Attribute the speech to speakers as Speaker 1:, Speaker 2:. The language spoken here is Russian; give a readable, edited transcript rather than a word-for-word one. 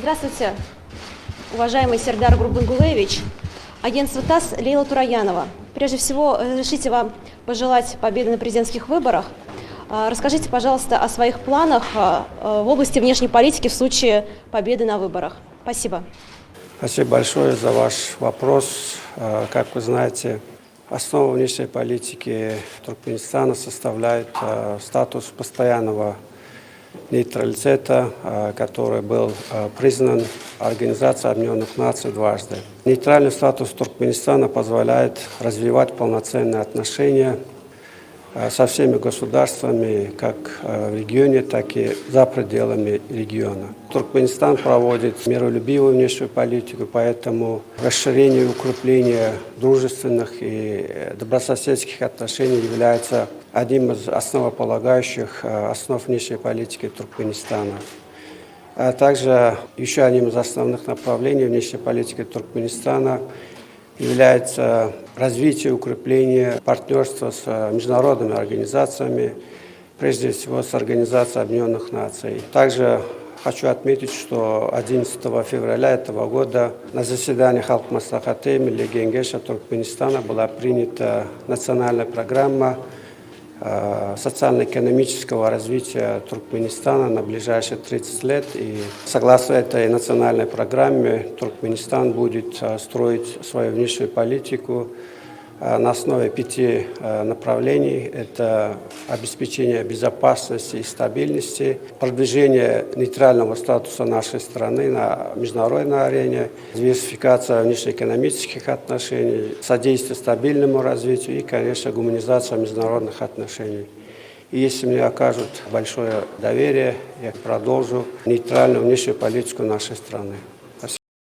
Speaker 1: Здравствуйте, уважаемый Сердар Гурбангулевич, агентство ТАСС Лейла Тураянова. Прежде всего, разрешите вам пожелать победы на президентских выборах. Расскажите, пожалуйста, о своих планах в области внешней политики в случае победы на выборах. Спасибо.
Speaker 2: Спасибо большое за ваш вопрос. Как вы знаете, основу внешней политики Туркменистана составляет статус постоянного нейтралитета, который был признан Организацией Объединенных Наций дважды. Нейтральный статус Туркменистана позволяет развивать полноценные отношения со всеми государствами, как в регионе, так и за пределами региона. Туркменистан проводит миролюбивую внешнюю политику, поэтому расширение и укрепление дружественных и добрососедских отношений является одним из основополагающих основ внешней политики Туркменистана. А также еще одним из основных направлений внешней политики Туркменистана является развитие и укрепление партнерства с международными организациями, прежде всего с Организацией Объединенных Наций. Также хочу отметить, что 11 февраля этого года на заседании Халк Маслихаты Милли Кеңеша Туркменистана была принята национальная программа социально-экономического развития Туркменистана на ближайшие 30 лет. И согласно этой национальной программе Туркменистан будет строить свою внешнюю политику на основе 5 направлений. Это обеспечение безопасности и стабильности, продвижение нейтрального статуса нашей страны на международной арене, диверсификация внешнеэкономических отношений, содействие стабильному развитию и, конечно, гуманизация международных отношений. И если мне окажут большое доверие, я продолжу нейтральную внешнюю политику нашей страны.